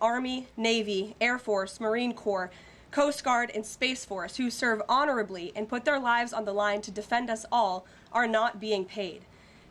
Army, Navy, Air Force, Marine Corps, Coast Guard, and Space Force who serve honorably and put their lives on the line to defend us all are not being paid.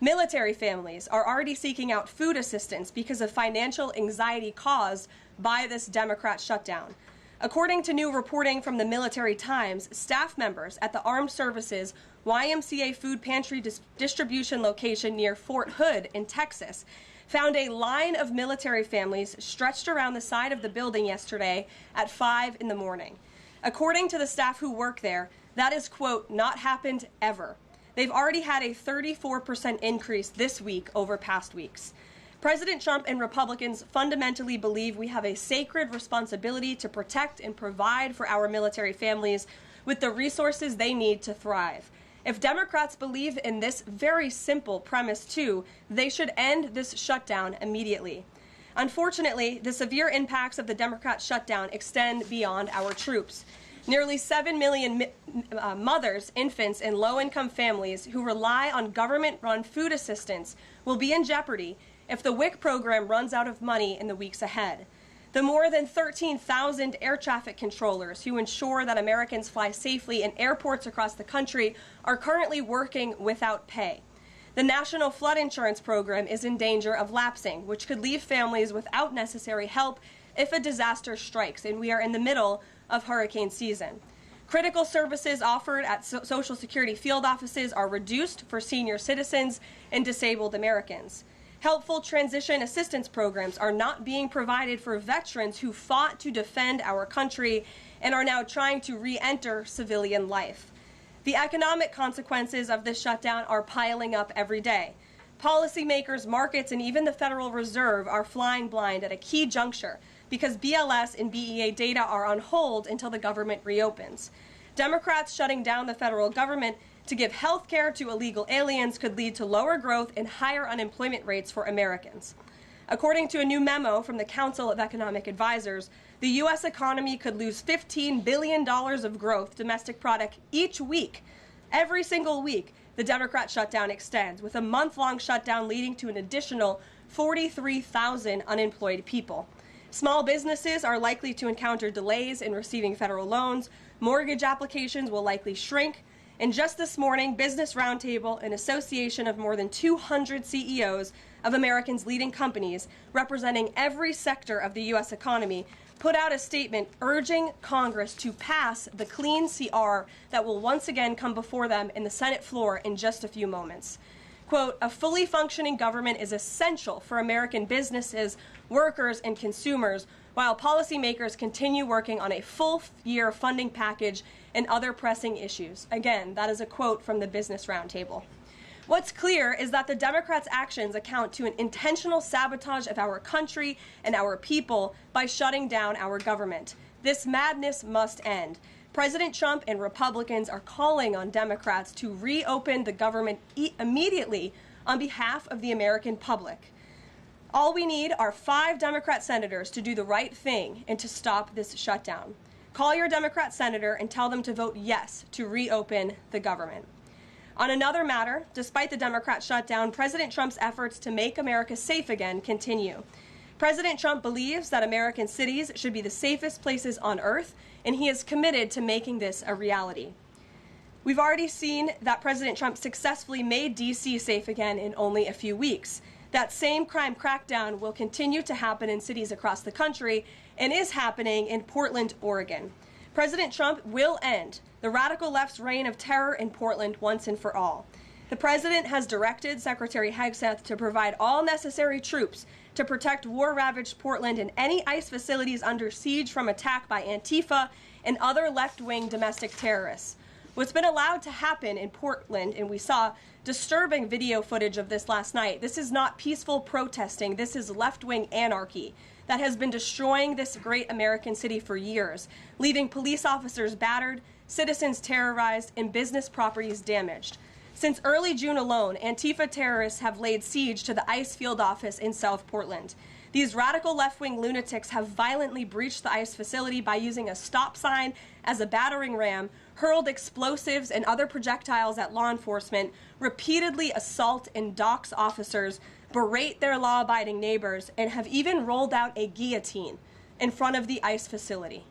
Military families are already seeking out food assistance because of financial anxiety caused by this Democrat shutdown. According to new reporting from the Military Times, staff members at the Armed Services YMCA food pantry distribution location near Fort Hood in Texas found a line of military families stretched around the side of the building yesterday at 5 in the morning. According to the staff who work there, that is, quote, not happened ever. They've already had a 34% increase this week over past weeks. President Trump and Republicans fundamentally believe we have a sacred responsibility to protect and provide for our military families with the resources they need to thrive. If Democrats believe in this very simple premise too, they should end this shutdown immediately. Unfortunately, the severe impacts of the Democrat shutdown extend beyond our troops. Nearly 7 million mothers, infants, and low-income families who rely on government-run food assistance will be in jeopardy if the WIC program runs out of money in the weeks ahead. The more than 13,000 air traffic controllers who ensure that Americans fly safely in airports across the country are currently working without pay. The National Flood Insurance Program is in danger of lapsing, which could leave families without necessary help if a disaster strikes, and we are in the middle of hurricane season. Critical services offered at Social Security field offices are reduced for senior citizens and disabled Americans. Helpful transition assistance programs are not being provided for veterans who fought to defend our country and are now trying to re-enter civilian life. The economic consequences of this shutdown are piling up every day. Policymakers, markets, and even the Federal Reserve are flying blind at a key juncture because BLS and BEA data are on hold until the government reopens. Democrats shutting down the federal government to give health care to illegal aliens could lead to lower growth and higher unemployment rates for Americans. According to a new memo from the Council of Economic Advisors, the U.S. economy could lose $15 billion of growth domestic product each week. Every single week, the Democrat shutdown extends, with a month-long shutdown leading to an additional 43,000 unemployed people. Small businesses are likely to encounter delays in receiving federal loans. Mortgage applications will likely shrink. And just this morning, Business Roundtable, an association of more than 200 CEOs of Americans' leading companies representing every sector of the U.S. economy, put out a statement urging Congress to pass the clean CR that will once again come before them in the Senate floor in just a few moments. Quote, a fully functioning government is essential for American businesses, workers, and consumers, while policymakers continue working on a full-year funding package and other pressing issues. Again, that is a quote from the Business Roundtable. What's clear is that the Democrats' actions account to an intentional sabotage of our country and our people by shutting down our government. This madness must end. President Trump and Republicans are calling on Democrats to reopen the government immediately on behalf of the American public. All we need are 5 Democrat senators to do the right thing and to stop this shutdown. Call your Democrat senator and tell them to vote yes to reopen the government. On another matter, despite the Democrat shutdown, President Trump's efforts to make America safe again continue. President Trump believes that American cities should be the safest places on earth, and he is committed to making this a reality. We've already seen that President Trump successfully made D.C. safe again in only a few weeks. That same crime crackdown will continue to happen in cities across the country and is happening in Portland, Oregon. President Trump will end the radical left's reign of terror in Portland once and for all. The president has directed Secretary Hegseth to provide all necessary troops to protect war-ravaged Portland and any ICE facilities under siege from attack by Antifa and other left-wing domestic terrorists. What's been allowed to happen in Portland, and we saw disturbing video footage of this last night, this is not peaceful protesting, this is left-wing anarchy that has been destroying this great American city for years, leaving police officers battered, citizens terrorized, and business properties damaged. Since early June alone, Antifa terrorists have laid siege to the ICE field office in South Portland. These radical left-wing lunatics have violently breached the ICE facility by using a stop sign as a battering ram, hurled explosives and other projectiles at law enforcement, repeatedly assault and dox officers, berate their law-abiding neighbors, and have even rolled out a guillotine. in front of the ICE facility.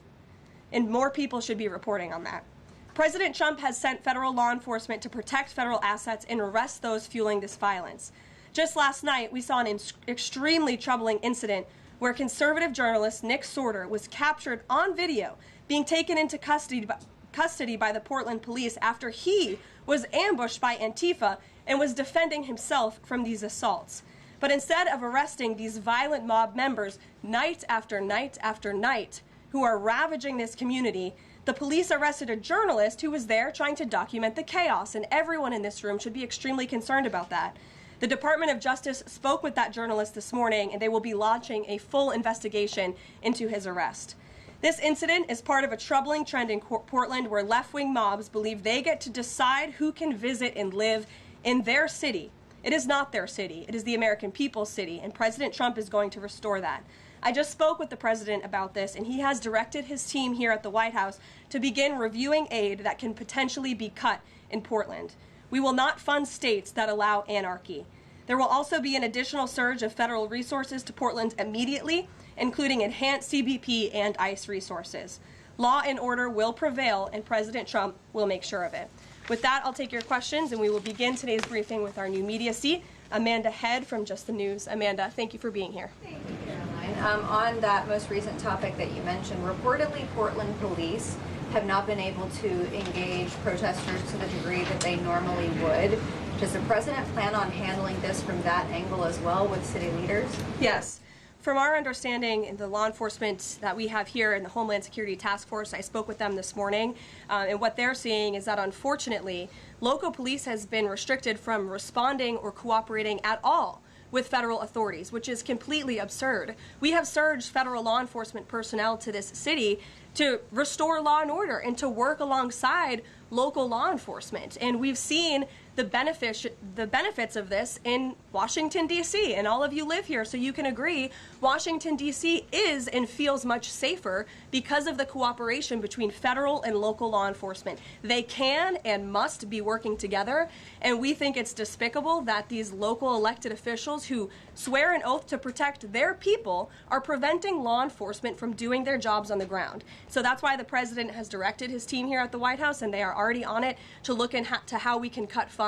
And more people should be reporting on that. President Trump has sent federal law enforcement to protect federal assets and arrest those fueling this violence. Just last night, we saw an extremely troubling incident where conservative journalist Nick Sorter was captured on video being taken into custody by the Portland police after he was ambushed by Antifa and was defending himself from these assaults. But instead of arresting these violent mob members night after night after night who are ravaging this community, the police arrested a journalist who was there trying to document the chaos, and everyone in this room should be extremely concerned about that. The Department of Justice spoke with that journalist this morning, and they will be launching a full investigation into his arrest. This incident is part of a troubling trend in Portland where left-wing mobs believe they get to decide who can visit and live in their city. It is not their city. It is the American people's city, and President Trump is going to restore that. I just spoke with the president about this, and he has directed his team here at the White House to begin reviewing aid that can potentially be cut in Portland. We will not fund states that allow anarchy. There will also be an additional surge of federal resources to Portland immediately, including enhanced CBP and ICE resources. Law and order will prevail, and President Trump will make sure of it. With that, I'll take your questions, and we will begin today's briefing with our new media seat, Amanda Head from Just the News. Amanda, thank you for being here. Thank you, Karoline. On that most recent topic that you mentioned, reportedly Portland police have not been able to engage protesters to the degree that they normally would. Does the president plan on handling this from that angle as well with city leaders? Yes. From our understanding, the law enforcement that we have here in the Homeland Security Task Force, I spoke with them this morning, and what they're seeing is that unfortunately, local police has been restricted from responding or cooperating at all with federal authorities, which is completely absurd. We have surged federal law enforcement personnel to this city to restore law and order and to work alongside local law enforcement. And we've seen the benefits of this in Washington, D.C., and all of you live here, so you can agree Washington, D.C. is and feels much safer because of the cooperation between federal and local law enforcement. They can and must be working together, and we think it's despicable that these local elected officials who swear an oath to protect their people are preventing law enforcement from doing their jobs on the ground. So that's why the president has directed his team here at the White House, and they are already on it to look into how we can cut funds.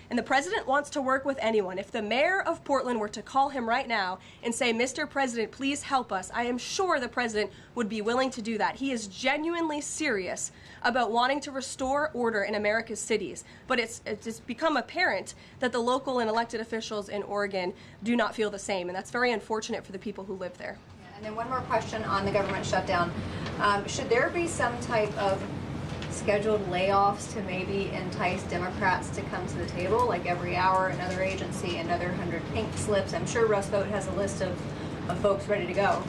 And the president wants to work with anyone. If the mayor of Portland were to call him right now and say, "Mr. President, please help us," I am sure the president would be willing to do that. He is genuinely serious about wanting to restore order in America's cities. But it's become apparent that the local and elected officials in Oregon do not feel the same, and that's very unfortunate for the people who live there. Yeah, and then one more question on the government shutdown. Should there be some type of scheduled layoffs to maybe entice Democrats to come to the table, like every hour another agency, another 100 pink slips? I'm sure Russ Vought has a list of folks ready to go.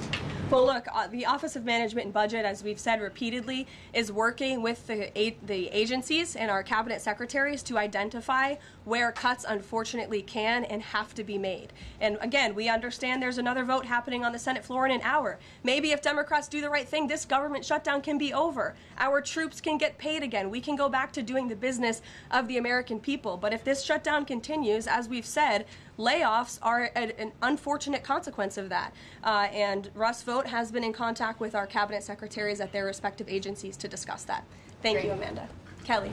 Well, look, the Office of Management and Budget, as we've said repeatedly, is working with the agencies and our cabinet secretaries to identify where cuts unfortunately can and have to be made. And again, we understand there's another vote happening on the Senate floor in an hour. Maybe if Democrats do the right thing, this government shutdown can be over. Our troops can get paid again. We can go back to doing the business of the American people. But if this shutdown continues, as we've said, layoffs are an unfortunate consequence of that. And Russ Vought has been in contact with our cabinet secretaries at their respective agencies to discuss that. Thank you, Amanda. Kelly.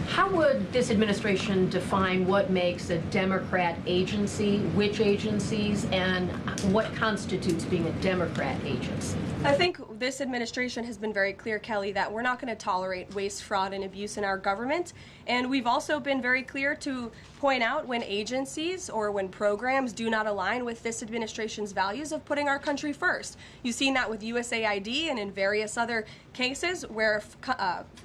How would this administration define what makes a Democrat agency, which agencies, and what constitutes being a Democrat agency? I think this administration has been very clear, Kelly, that we're not going to tolerate waste, fraud, and abuse in our government. And we've also been very clear to point out when agencies or when programs do not align with this administration's values of putting our country first. You've seen that with USAID and in various other cases where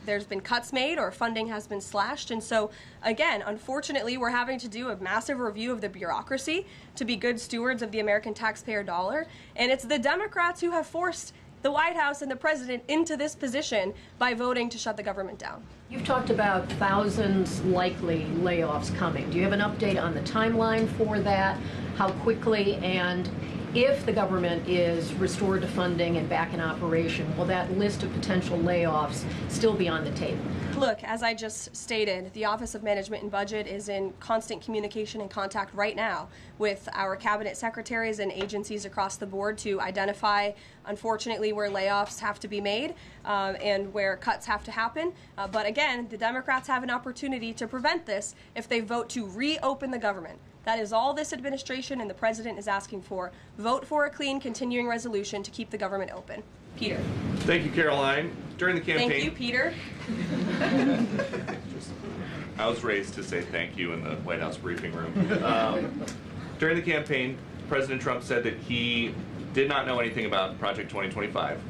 there's been cuts made or funding has been slashed. And so, again, unfortunately, we're having to do a massive review of the bureaucracy to be good stewards of the American taxpayer dollar. And it's the Democrats who have forced the White House and the president into this position by voting to shut the government down. You've talked about thousands likely layoffs coming. Do you have an update on the timeline for that? How quickly? And if the government is restored to funding and back in operation, will that list of potential layoffs still be on the table? Look, as I just stated, the Office of Management and Budget is in constant communication and contact right now with our cabinet secretaries and agencies across the board to identify, unfortunately, where layoffs have to be made and where cuts have to happen. But again, the Democrats have an opportunity to prevent this if they vote to reopen the government. That is all this administration and the president is asking for. Vote for a clean, continuing resolution to keep the government open. Peter. Thank you, Karoline. During the campaign... Thank you, Peter. I was raised to say thank you in the White House briefing room. During the campaign, President Trump said that he did not know anything about Project 2025.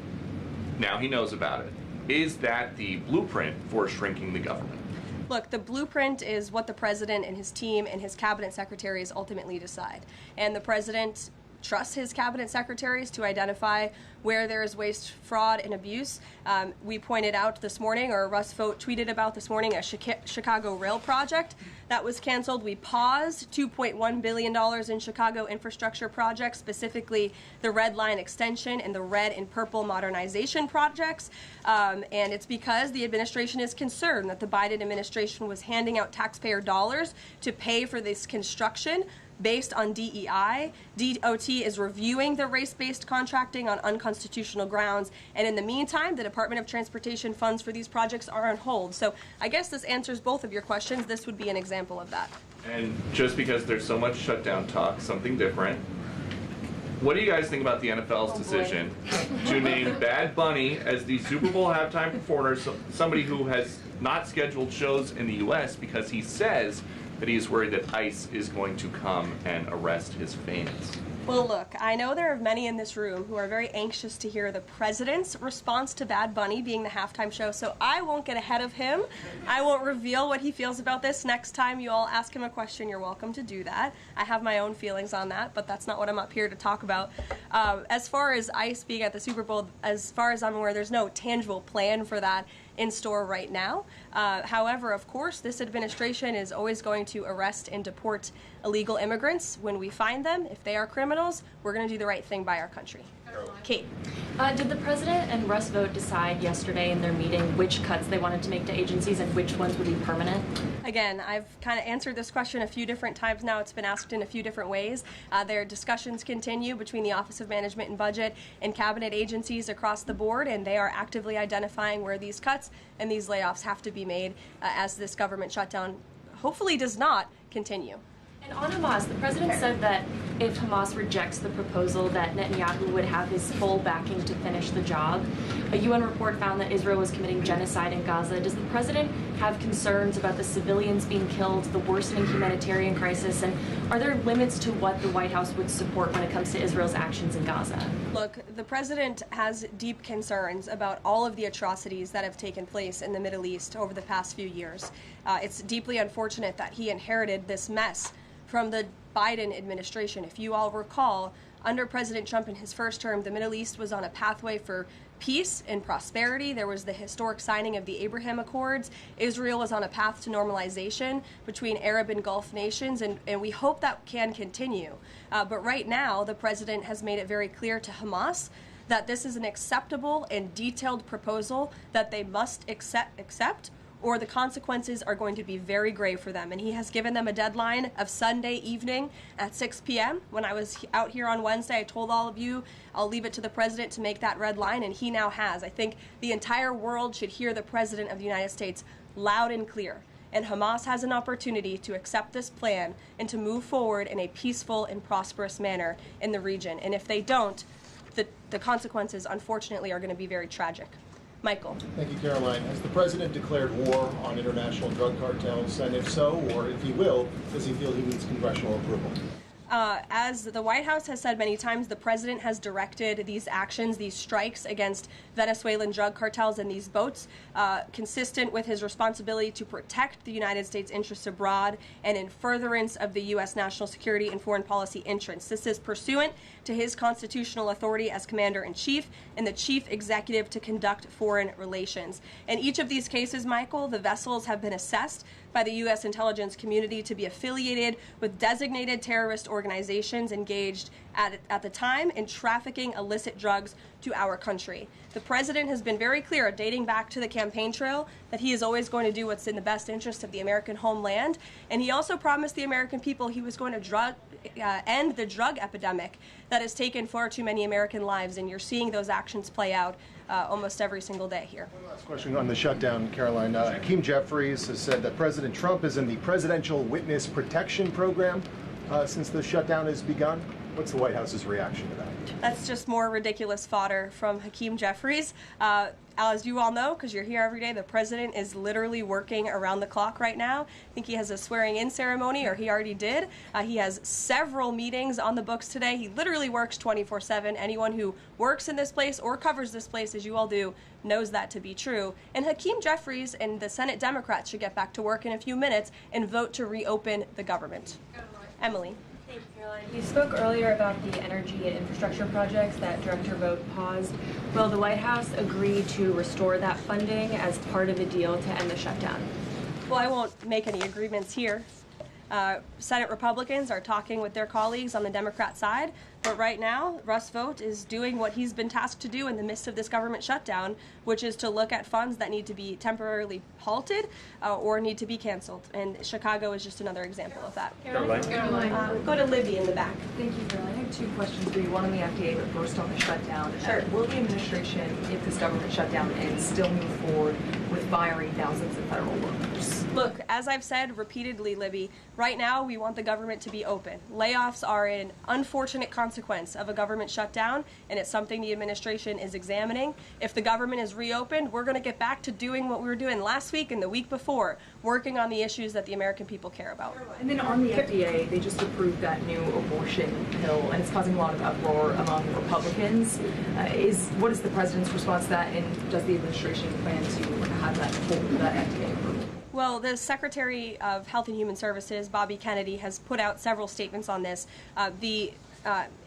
Now he knows about it. Is that the blueprint for shrinking the government? Look, the blueprint is what the president and his team and his cabinet secretaries ultimately decide. And the president trusts his cabinet secretaries to identify where there is waste, fraud, and abuse. We pointed out this morning, or Russ Vogt tweeted about this morning, a Chicago rail project that was canceled. We paused $2.1 billion in Chicago infrastructure projects, specifically the Red Line extension and the red and purple modernization projects. And it's because the administration is concerned that the Biden administration was handing out taxpayer dollars to pay for this construction based on DEI. DOT is reviewing the race-based contracting on unconstitutional grounds, and in the meantime, the Department of Transportation funds for these projects are on hold. So I guess this answers both of your questions. This would be an example of that. And just because there's so much shutdown talk, something different. What do you guys think about the NFL's decision to name Bad Bunny as the Super Bowl halftime performer, somebody who has not scheduled shows in the U.S. because he says that he is worried that ICE is going to come and arrest his fans? Well, look, I know there are many in this room who are very anxious to hear the president's response to Bad Bunny being the halftime show, so I won't get ahead of him. I won't reveal what he feels about this. Next time you all ask him a question, you're welcome to do that. I have my own feelings on that, but that's not what I'm up here to talk about. As far as ICE being at the Super Bowl, as far as I'm aware, there's no tangible plan for that in store right now. However, of course, this administration is always going to arrest and deport illegal immigrants when we find them. If they are criminals, we're going to do the right thing by our country. Kate. Did the president and Russ Vogt decide yesterday in their meeting which cuts they wanted to make to agencies and which ones would be permanent? Again, I've kind of answered this question a few different times now. It's been asked in a few different ways. Their discussions continue between the Office of Management and Budget and cabinet agencies across the board, and they are actively identifying where these cuts and these layoffs have to be made as this government shutdown hopefully does not continue. And on Hamas, the president said that if Hamas rejects the proposal that Netanyahu would have his full backing to finish the job. A UN report found that Israel was committing genocide in Gaza. Does the president have concerns about the civilians being killed, the worsening humanitarian crisis, and are there limits to what the White House would support when it comes to Israel's actions in Gaza? Look, the president has deep concerns about all of the atrocities that have taken place in the Middle East over the past few years. It's deeply unfortunate that he inherited this mess from the Biden administration. If you all recall, under President Trump in his first term, the Middle East was on a pathway for peace and prosperity. There was the historic signing of the Abraham Accords. Israel was on a path to normalization between Arab and Gulf nations, and we hope that can continue. But right now, the president has made it very clear to Hamas that this is an acceptable and detailed proposal that they must accept, or the consequences are going to be very grave for them. And he has given them a deadline of Sunday evening at 6 p.m. When I was out here on Wednesday, I told all of you I'll leave it to the president to make that red line, and he now has. I think the entire world should hear the president of the United States loud and clear. And Hamas has an opportunity to accept this plan and to move forward in a peaceful and prosperous manner in the region. And if they don't, the consequences, unfortunately, are going to be very tragic. Michael. Thank you, Karoline. Has the president declared war on international drug cartels? And if so, or if he will, does he feel he needs congressional approval? As the White House has said many times, the president has directed these actions, these strikes against Venezuelan drug cartels and these boats, consistent with his responsibility to protect the United States interests abroad and in furtherance of the U.S. national security and foreign policy interests. This is pursuant to his constitutional authority as commander-in-chief and the chief executive to conduct foreign relations. In each of these cases, Michael, the vessels have been assessed by the U.S. intelligence community to be affiliated with designated terrorist organizations engaged at the time in trafficking illicit drugs to our country. The president has been very clear, dating back to the campaign trail, that he is always going to do what's in the best interest of the American homeland. And he also promised the American people he was going to end the drug epidemic that has taken far too many American lives. And you're seeing those actions play out almost every single day here. One last question on the shutdown, Karoline. Hakeem Jeffries has said that President Trump is in the Presidential Witness Protection Program since the shutdown has begun. What's the White House's reaction to that? That's just more ridiculous fodder from Hakeem Jeffries. As you all know, because you're here every day, the president is literally working around the clock right now. I think he has a swearing-in ceremony, or he already did. He has several meetings on the books today. He literally works 24/7. Anyone who works in this place or covers this place, as you all do, knows that to be true. And Hakeem Jeffries and the Senate Democrats should get back to work in a few minutes and vote to reopen the government. Emily. Thank you, Caroline. You spoke earlier about the energy and infrastructure projects that Director Vogt paused. Will the White House agree to restore that funding as part of a deal to end the shutdown? Well, I won't make any agreements here. Senate Republicans are talking with their colleagues on the Democrat side, but right now, Russ Vought is doing what he's been tasked to do in the midst of this government shutdown, which is to look at funds that need to be temporarily halted or need to be canceled. And Chicago is just another example of that. Caroline. Go to Libby in the back. Thank you, Caroline. I have two questions for you. One on the FDA, but first on the shutdown. Sure. Will the administration, if this government shutdown ends, still move forward with firing thousands of federal workers? Look, as I've said repeatedly, Libby, right now we want the government to be open. Layoffs are an unfortunate consequence of a government shutdown, and it's something the administration is examining. If the government is reopened, we're going to get back to doing what we were doing last week and the week before, working on the issues that the American people care about. And then on the FDA, they just approved that new abortion pill, and it's causing a lot of uproar among Republicans. What is the president's response to that, and does the administration plan to have that hold that FDA approval? Well, the Secretary of Health and Human Services, Bobby Kennedy, has put out several statements on this. The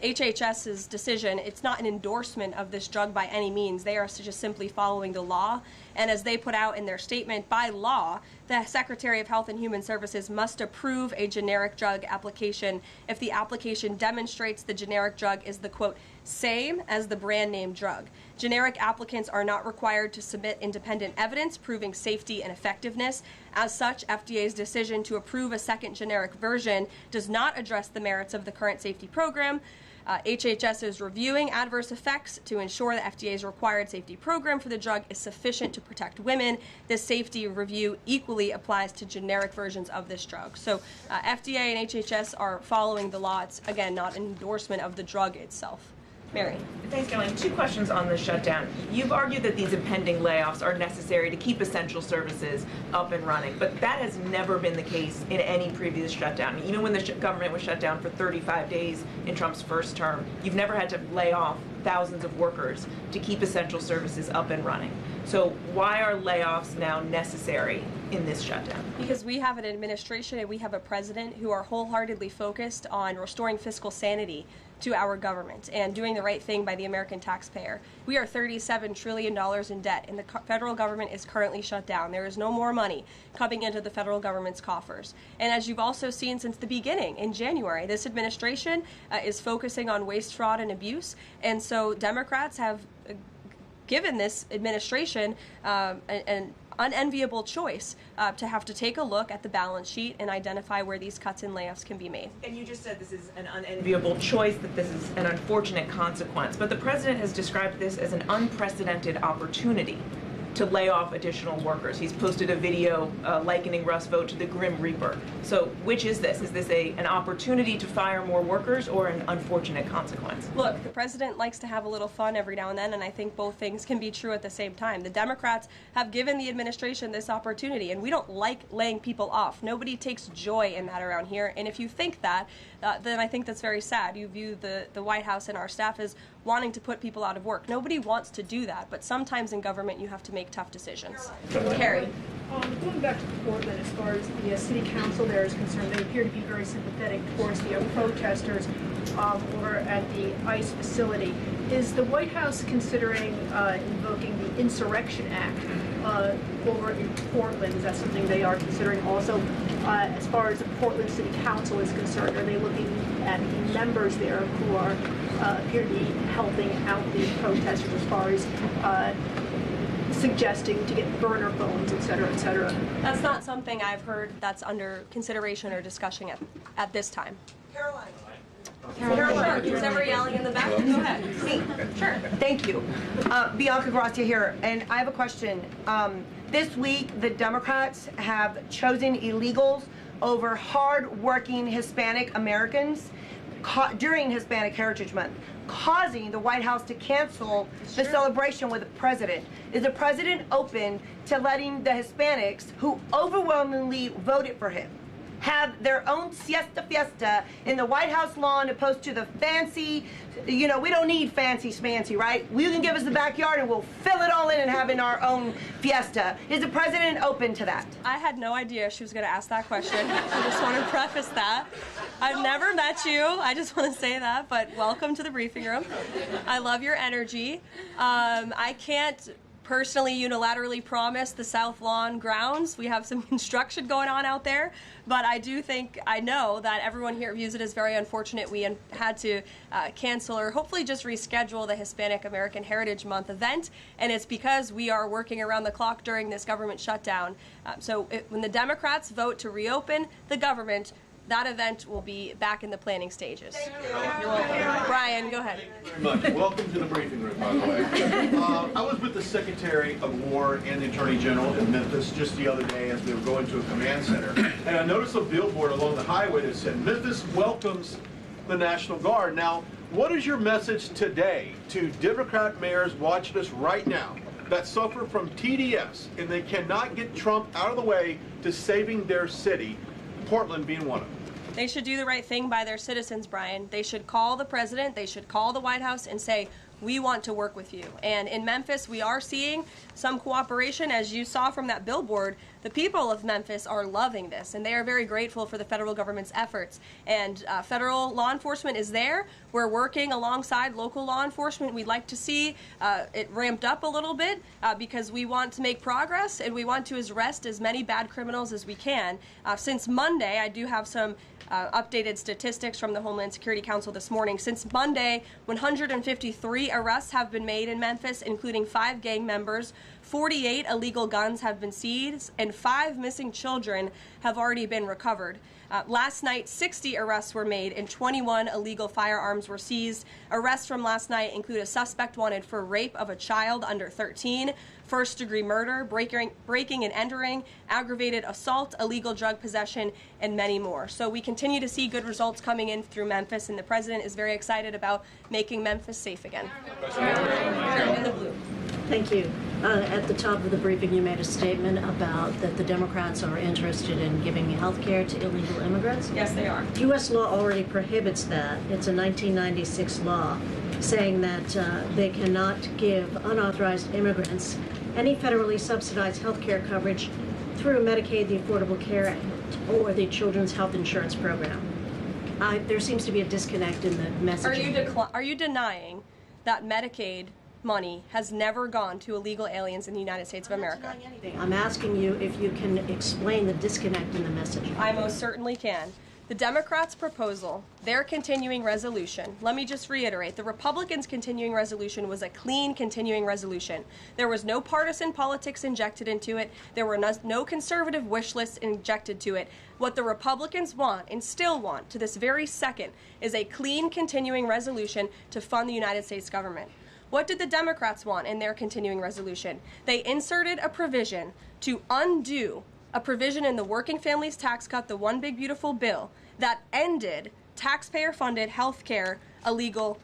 HHS's decision, it's not an endorsement of this drug by any means. They are just simply following the law. And as they put out in their statement, by law, the Secretary of Health and Human Services must approve a generic drug application if the application demonstrates the generic drug is the, quote, same as the brand name drug. Generic applicants are not required to submit independent evidence proving safety and effectiveness. As such, FDA's decision to approve a second generic version does not address the merits of the current safety program. HHS is reviewing adverse effects to ensure the FDA's required safety program for the drug is sufficient to protect women. This safety review equally applies to generic versions of this drug. So FDA and HHS are following the law. It's, again, not an endorsement of the drug itself. Mary. Thanks, Caroline. Two questions on the shutdown. You've argued that these impending layoffs are necessary to keep essential services up and running, but that has never been the case in any previous shutdown. Even when the government was shut down for 35 days in Trump's first term, you've never had to lay off thousands of workers to keep essential services up and running. So why are layoffs now necessary in this shutdown? Because we have an administration and we have a president who are wholeheartedly focused on restoring fiscal sanity to our government and doing the right thing by the American taxpayer. We are $37 trillion in debt, and the federal government is currently shut down. There is no more money coming into the federal government's coffers. And as you've also seen since the beginning, in January, this administration is focusing on waste, fraud, and abuse. And so Democrats have given this administration an unenviable choice to have to take a look at the balance sheet and identify where these cuts and layoffs can be made. And you just said this is an unenviable choice, that this is an unfortunate consequence, but the president has described this as an unprecedented opportunity to lay off additional workers. He's posted a video likening Russ Vought to the Grim Reaper. So which is this? Is this an opportunity to fire more workers or an unfortunate consequence? Look, the president likes to have a little fun every now and then, and I think both things can be true at the same time. The Democrats have given the administration this opportunity, and we don't like laying people off. Nobody takes joy in that around here, and if you think that, then I think that's very sad. You view the White House and our staff as wanting to put people out of work. Nobody wants to do that, but sometimes in government you have to make tough decisions. Carrie. Going back to Portland, as far as the city council there is concerned, they appear to be very sympathetic towards the protesters over at the ICE facility. Is the White House considering invoking the Insurrection Act over in Portland? Is that something they are considering also as far as the Portland City Council is concerned? Are they looking at the members there who are appear to be helping out the protesters as far as suggesting to get burner phones, et cetera, et cetera? That's not something I've heard that's under consideration or discussion at this time. Caroline. Who's ever yelling in the back? Go ahead. Me. Sure. Thank you. Bianca Gracia here, and I have a question. This week, the Democrats have chosen illegals over hard-working Hispanic Americans during Hispanic Heritage Month, causing the White House to cancel the celebration with the president. Is the president open to letting the Hispanics, who overwhelmingly voted for him, have their own siesta fiesta in the White House lawn opposed to the fancy, we don't need fancy schmancy, right? You can give us the backyard and we'll fill it all in and have in our own fiesta. Is the president open to that? I had no idea she was going to ask that question. I just want to preface that. I've never met you. I just want to say that, but welcome to the briefing room. I love your energy. I can't personally unilaterally promise the South Lawn grounds. We have some construction going on out there, but I know that everyone here views it as very unfortunate we had to cancel or hopefully just reschedule the Hispanic American Heritage Month event, and it's because we are working around the clock during this government shutdown. When the Democrats vote to reopen the government, that event will be back in the planning stages. You're welcome. Brian, go ahead. Very much. Welcome to the briefing room, by the way. I was with the Secretary of War and the Attorney General in Memphis just the other day as we were going to a command center, and I noticed a billboard along the highway that said, "Memphis welcomes the National Guard." Now, what is your message today to Democrat mayors watching us right now that suffer from TDS and they cannot get Trump out of the way to saving their city, Portland being one of them? They should do the right thing by their citizens, Brian. They should call the president, they should call the White House and say, we want to work with you. And in Memphis, we are seeing some cooperation. As you saw from that billboard, the people of Memphis are loving this, and they are very grateful for the federal government's efforts. And federal law enforcement is there. We're working alongside local law enforcement. We'd like to see it ramped up a little bit because we want to make progress, and we want to arrest as many bad criminals as we can. Since Monday, I do have some updated statistics from the Homeland Security Council this morning. Since Monday, 153 arrests have been made in Memphis, including 5 gang members. 48 illegal guns have been seized, and 5 missing children have already been recovered. Last night, 60 arrests were made and 21 illegal firearms were seized. Arrests from last night include a suspect wanted for rape of a child under 13, first-degree murder, breaking and entering, aggravated assault, illegal drug possession, and many more. So we continue to see good results coming in through Memphis, and the president is very excited about making Memphis safe again. In the blue. Thank you. At the top of the briefing, you made a statement about that the Democrats are interested in giving health care to illegal immigrants. Yes, they are. U.S. law already prohibits that. It's a 1996 law saying that they cannot give unauthorized immigrants any federally subsidized health care coverage through Medicaid, the Affordable Care Act, or the Children's Health Insurance Program. There seems to be a disconnect in the messaging. Are you denying that Medicaid money has never gone to illegal aliens in the United States of America? I'm asking you if you can explain the disconnect in the messaging. I most certainly can. The Democrats' proposal, their continuing resolution, let me just reiterate, the Republicans' continuing resolution was a clean continuing resolution. There was no partisan politics injected into it. There were no conservative wish lists injected to it. What the Republicans want, and still want to this very second, is a clean continuing resolution to fund the United States government. What did the Democrats want in their continuing resolution? They inserted a provision to undo a provision in the Working Families Tax Cut, the One Big Beautiful Bill, that ended taxpayer-funded health care illegal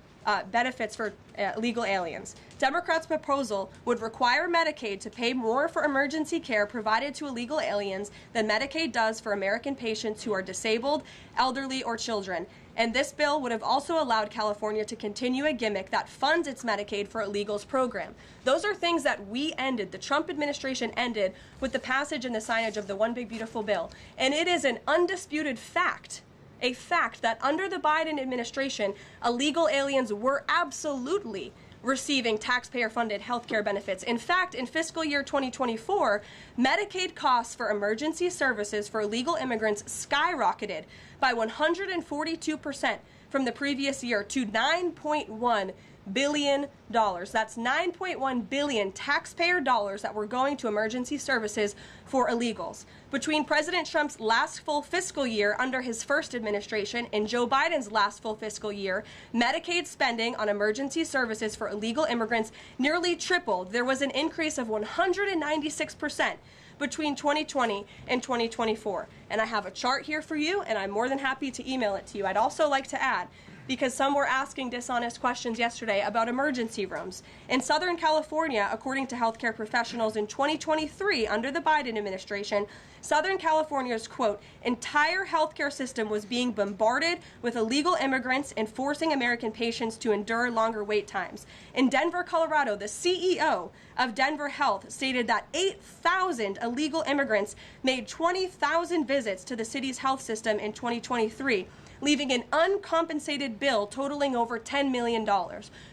benefits for illegal aliens. Democrats' proposal would require Medicaid to pay more for emergency care provided to illegal aliens than Medicaid does for American patients who are disabled, elderly, or children. And this bill would have also allowed California to continue a gimmick that funds its Medicaid for illegals program. Those are things that we ended, the Trump administration ended, with the passage and the signage of the One Big Beautiful Bill. And it is an undisputed fact, a fact that under the Biden administration, illegal aliens were absolutely receiving taxpayer-funded health care benefits. In fact, in fiscal year 2024, Medicaid costs for emergency services for illegal immigrants skyrocketed by 142% from the previous year to $9.1 billion. That's $9.1 billion taxpayer dollars that were going to emergency services for illegals. Between President Trump's last full fiscal year under his first administration and Joe Biden's last full fiscal year, Medicaid spending on emergency services for illegal immigrants nearly tripled. There was an increase of 196% between 2020 and 2024. And I have a chart here for you, and I'm more than happy to email it to you. I'd also like to add, because some were asking dishonest questions yesterday about emergency rooms. In Southern California, according to healthcare professionals in 2023, under the Biden administration, Southern California's, quote, entire healthcare system was being bombarded with illegal immigrants and forcing American patients to endure longer wait times. In Denver, Colorado, the CEO of Denver Health stated that 8,000 illegal immigrants made 20,000 visits to the city's health system in 2023, leaving an uncompensated bill totaling over $10 million.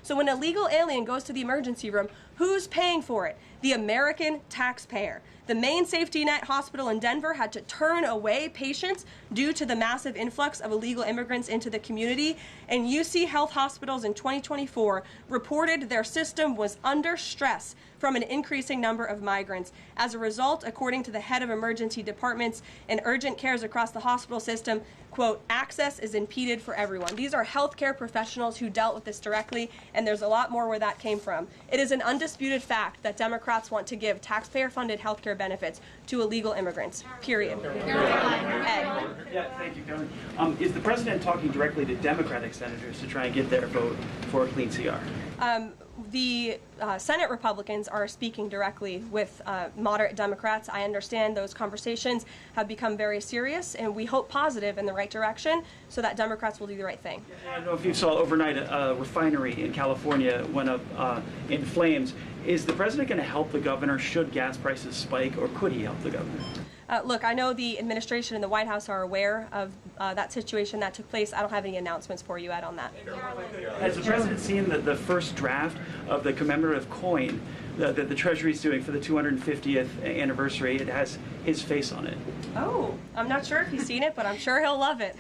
So when an illegal alien goes to the emergency room, who's paying for it? The American taxpayer. The main safety net hospital in Denver had to turn away patients due to the massive influx of illegal immigrants into the community, and UC Health Hospitals in 2024 reported their system was under stress from an increasing number of migrants. As a result, according to the head of emergency departments and urgent cares across the hospital system, quote, access is impeded for everyone. These are healthcare professionals who dealt with this directly, and there's a lot more where that came from. It is an undisputed fact that Democrats want to give taxpayer-funded healthcare benefits to illegal immigrants, period. Ed. Yeah, thank you, Karoline. Is the president talking directly to Democratic senators to try and get their vote for a clean CR? The Senate Republicans are speaking directly with moderate Democrats. I understand those conversations have become very serious, and we hope positive in the right direction so that Democrats will do the right thing. I don't know if you saw overnight a refinery in California went up in flames. Is the president going to help the governor should gas prices spike, or could he help the governor? Look, I know the administration and the White House are aware of that situation that took place. I don't have any announcements for you, Ed, on that. Has the president seen the first draft of the commemorative coin that the Treasury is doing for the 250th anniversary? It has his face on it. Oh, I'm not sure if he's seen it, but I'm sure he'll love it.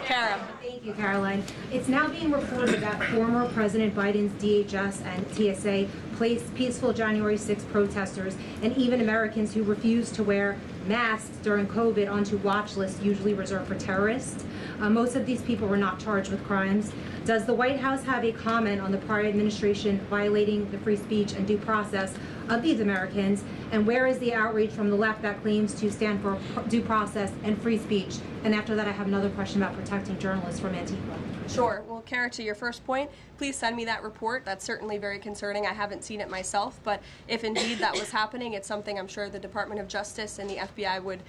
Kara. Thank you, Caroline. It's now being reported that former President Biden's DHS and TSA placed peaceful January 6 protesters and even Americans who refused to wear masks during COVID onto watch lists usually reserved for terrorists. Most of these people were not charged with crimes. Does the White House have a comment on the prior administration violating the free speech and due process of these Americans? And where is the outrage from the left that claims to stand for due process and free speech? And after that, I have another question about protecting journalists from Antifa. Sure. Well, Kara, to your first point, please send me that report. That's certainly very concerning. I haven't seen it myself, but if indeed that was happening, it's something I'm sure the Department of Justice and the FBI would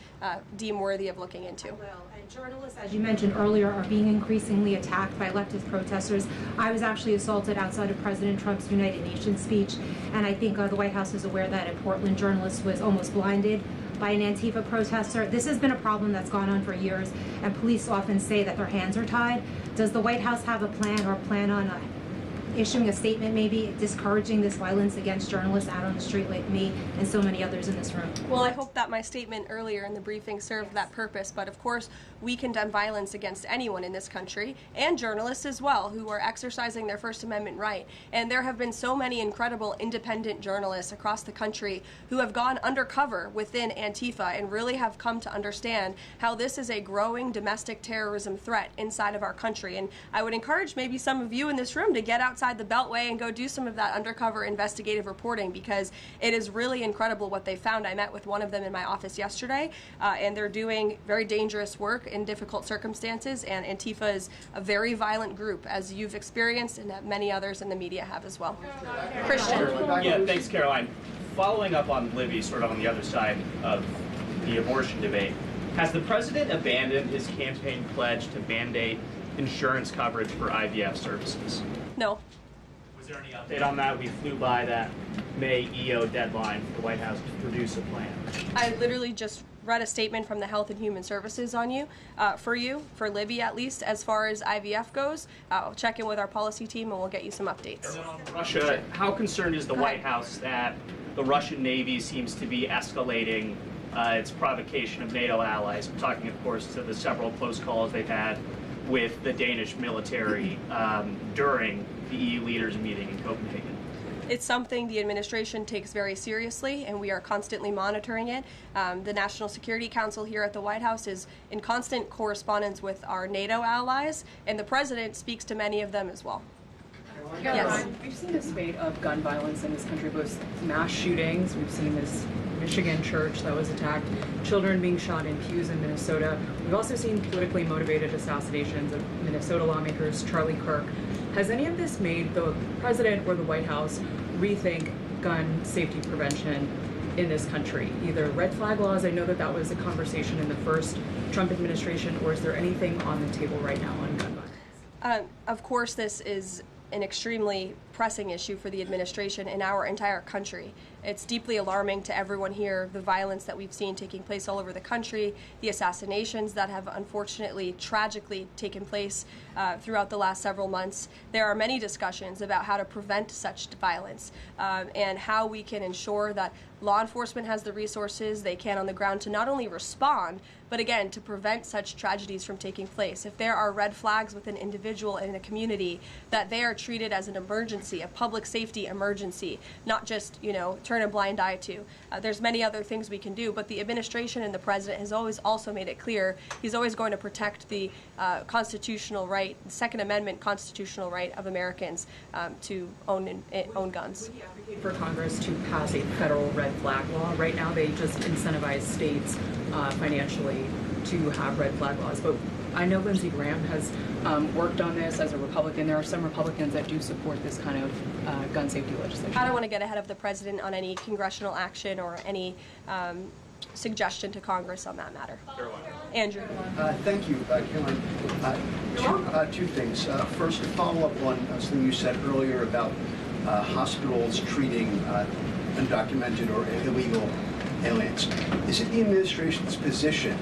deem worthy of looking into. I will. And journalists, as you mentioned earlier, are being increasingly attacked by leftist protesters. I was actually assaulted outside of President Trump's United Nations speech, and I think the White House is aware that a Portland journalist was almost blinded by an Antifa protester. This has been a problem that's gone on for years, and police often say that their hands are tied. Does the White House have a plan or plan on issuing a statement maybe discouraging this violence against journalists out on the street like me and so many others in this room? Well, I hope that my statement earlier in the briefing served that purpose, but of course we condemn violence against anyone in this country, and journalists as well, who are exercising their First Amendment right. And there have been so many incredible independent journalists across the country who have gone undercover within Antifa and really have come to understand how this is a growing domestic terrorism threat inside of our country. And I would encourage maybe some of you in this room to get outside the Beltway and go do some of that undercover investigative reporting, because it is really incredible what they found. I met with one of them in my office yesterday, and they're doing very dangerous work in difficult circumstances, and Antifa is a very violent group, as you've experienced and that many others in the media have as well. Christian. Yeah, thanks, Caroline. Following up on Libby, sort of on the other side of the abortion debate, has the president abandoned his campaign pledge to mandate insurance coverage for IVF services? No. Was there any update on that? We flew by that May EO deadline for the White House to produce a plan. I literally just read a statement from the Health and Human Services for Libby at least, as far as IVF goes. I'll check in with our policy team and we'll get you some updates. And then on Russia, how concerned is the White House that the Russian Navy seems to be escalating its provocation of NATO allies? I'm talking, of course, to the several close calls they've had with the Danish military during the EU leaders meeting in Copenhagen. It's something the administration takes very seriously, and we are constantly monitoring it. The National Security Council here at the White House is in constant correspondence with our NATO allies, and the president speaks to many of them as well. Yes. We've seen a spate of gun violence in this country, both mass shootings. We've seen this Michigan church that was attacked, children being shot in pews in Minnesota. We've also seen politically motivated assassinations of Minnesota lawmakers, Charlie Kirk. Has any of this made the president or the White House rethink gun safety prevention in this country? Either red flag laws, I know that that was a conversation in the first Trump administration, or is there anything on the table right now on gun violence? Of course, this is an extremely pressing issue for the administration in our entire country. It's deeply alarming to everyone here, the violence that we've seen taking place all over the country, the assassinations that have unfortunately, tragically taken place throughout the last several months. There are many discussions about how to prevent such violence and how we can ensure that law enforcement has the resources they can on the ground to not only respond, but again, to prevent such tragedies from taking place. If there are red flags with an individual in a community, that they are treated as an emergency, a public safety emergency, not just, turn a blind eye to. There's many other things we can do, but the administration and the president has always also made it clear he's always going to protect the constitutional right, the Second Amendment constitutional right of Americans to own guns. Would you advocate for Congress to pass a federal red flag law? Right now they just incentivize states financially to have red flag laws, but I know Lindsey Graham has worked on this as a Republican. There are some Republicans that do support this kind of gun safety legislation. I don't want to get ahead of the president on any congressional action or any suggestion to Congress on that matter. Andrew. Thank you, Caroline. Two things. First, to follow up on something you said earlier about hospitals treating undocumented or illegal aliens. Is it the administration's position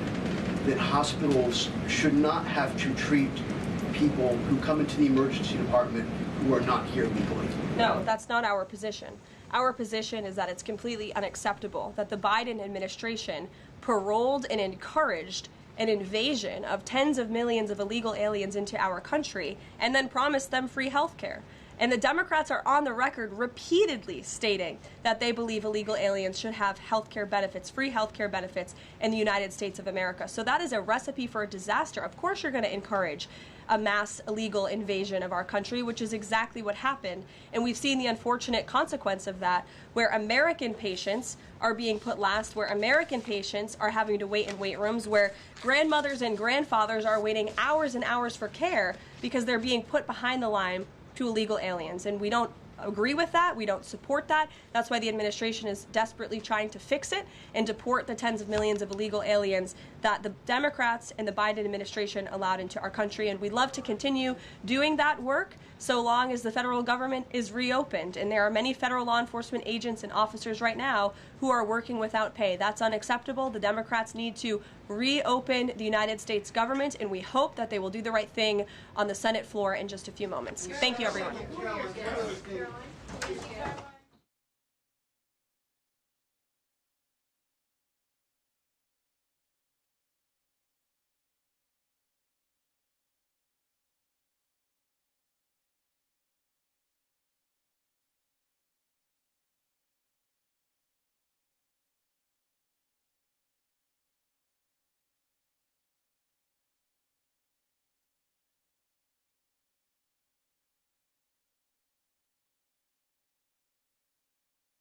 that hospitals should not have to treat people who come into the emergency department who are not here legally? No, that's not our position. Our position is that it's completely unacceptable that the Biden administration paroled and encouraged an invasion of tens of millions of illegal aliens into our country and then promised them free health care. And the Democrats are on the record repeatedly stating that they believe illegal aliens should have health care benefits, free health care benefits in the United States of America. So that is a recipe for a disaster. Of course you're going to encourage a mass illegal invasion of our country, which is exactly what happened. And we've seen the unfortunate consequence of that, where American patients are being put last, where American patients are having to wait in wait rooms, where grandmothers and grandfathers are waiting hours and hours for care because they're being put behind the line to illegal aliens. And we don't agree with that. We don't support that. That's why the administration is desperately trying to fix it and deport the tens of millions of illegal aliens that the Democrats and the Biden administration allowed into our country. And we'd love to continue doing that work so long as the federal government is reopened. And there are many federal law enforcement agents and officers right now who are working without pay. That's unacceptable. The Democrats need to reopen the United States government, and we hope that they will do the right thing on the Senate floor in just a few moments. Thank you, everyone.